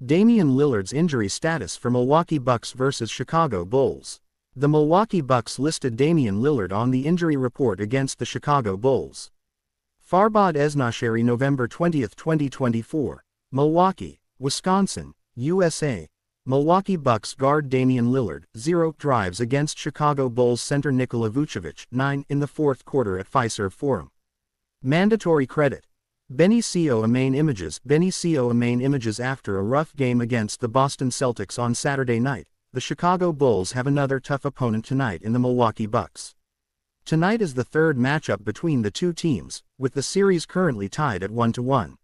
Damian Lillard's injury status for Milwaukee Bucks vs. Chicago Bulls. The Milwaukee Bucks listed Damian Lillard on the injury report against the Chicago Bulls. Farbad Esnasheri, November 20, 2024. Milwaukee, Wisconsin, USA. Milwaukee Bucks guard Damian Lillard, 0 drives against Chicago Bulls center Nikola Vucevic, 9 in the fourth quarter at Fiserv Forum. Mandatory credit. Benny Co. Main images. Benny Co. Main images. After a rough game against the Boston Celtics on Saturday night, the Chicago Bulls have another tough opponent tonight in the Milwaukee Bucks. Tonight is the third matchup between the two teams, with the series currently tied at 1-1.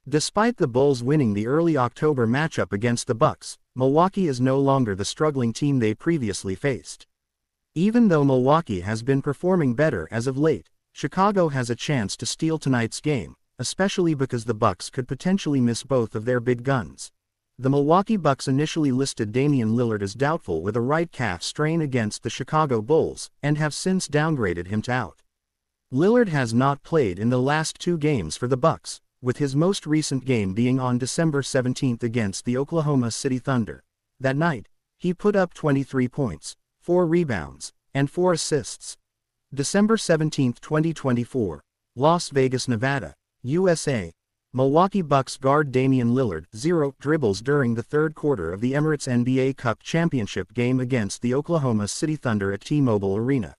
Despite the Bulls winning the early October matchup against the Bucks, Milwaukee is no longer the struggling team they previously faced. Even though Milwaukee has been performing better as of late, Chicago has a chance to steal tonight's game, especially because the Bucks could potentially miss both of their big guns. The Milwaukee Bucks initially listed Damian Lillard as doubtful with a right calf strain against the Chicago Bulls, and have since downgraded him to out. Lillard has not played in the last 2 games for the Bucks, with his most recent game being on December 17 against the Oklahoma City Thunder. That night, he put up 23 points, 4 rebounds, and 4 assists. December 17, 2024, Las Vegas, Nevada, USA. Milwaukee Bucks guard Damian Lillard, 0 dribbles during the third quarter of the Emirates NBA Cup Championship game against the Oklahoma City Thunder at T-Mobile Arena.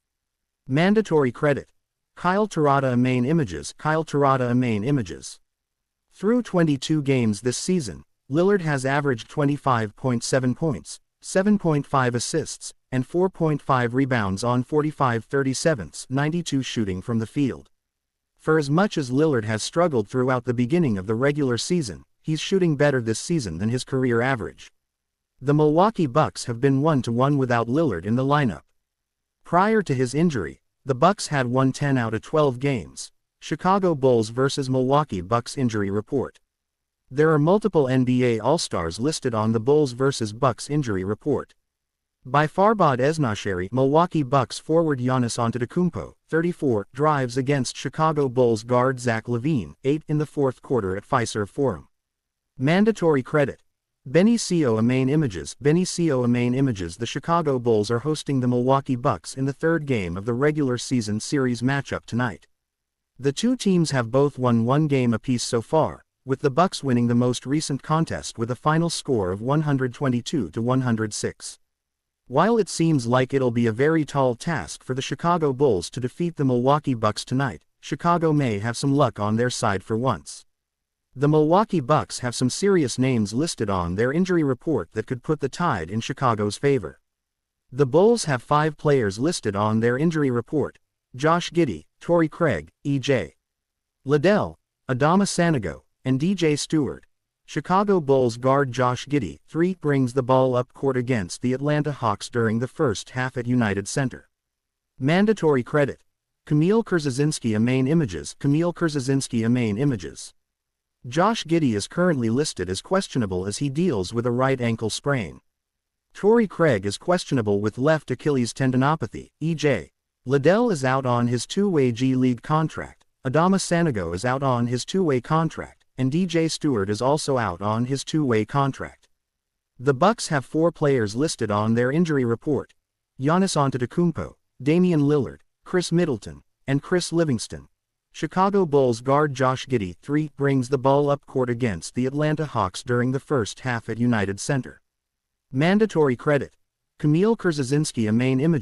Mandatory credit. Kyle Terada. Main images. Kyle Terada. Main images. Through 22 games this season, Lillard has averaged 25.7 points, 7.5 assists, and 4.5 rebounds on 45/37, 92 shooting from the field. For as much as Lillard has struggled throughout the beginning of the regular season, he's shooting better this season than his career average. The Milwaukee Bucks have been 1-1 without Lillard in the lineup. Prior to his injury, the Bucks had won 10 out of 12 games. Chicago Bulls vs. Milwaukee Bucks injury report. There are multiple NBA All-Stars listed on the Bulls vs. Bucks injury report. By Farbad Esnasheri, Milwaukee Bucks forward Giannis Antetokounmpo, 34, drives against Chicago Bulls guard Zach LaVine, 8 in the fourth quarter at Fiserv Forum. Mandatory credit. Benny Co. Main images. Benny Co. Main images. The Chicago Bulls are hosting the Milwaukee Bucks in the third game of the regular season series matchup tonight. The two teams have both won 1 game apiece so far, with the Bucks winning the most recent contest with a final score of 122-106. While it seems like it'll be a very tall task for the Chicago Bulls to defeat the Milwaukee Bucks tonight, Chicago may have some luck on their side for once. The Milwaukee Bucks have some serious names listed on their injury report that could put the tide in Chicago's favor. The Bulls have 5 players listed on their injury report: Josh Giddey, Torrey Craig, E.J. Liddell, Adama Sanogo, and D.J. Stewart. Chicago Bulls guard Josh Giddey, 3, brings the ball up court against the Atlanta Hawks during the first half at United Center. Mandatory credit. Kamil Krzyzewski. Main images. Kamil Krzyzewski. Main images. Josh Giddey is currently listed as questionable as he deals with a right ankle sprain. Torrey Craig is questionable with left Achilles tendinopathy. E.J. Liddell is out on his 2-way G League contract. Adama Sanogo is out on his 2-way contract, and D.J. Stewart is also out on his 2-way contract. The Bucks have 4 players listed on their injury report: Giannis Antetokounmpo, Damian Lillard, Chris Middleton, and Chris Livingston. Chicago Bulls guard Josh Giddey, 3, brings the ball up court against the Atlanta Hawks during the first half at United Center. Mandatory credit. Kamil Krzyzewski. Main images.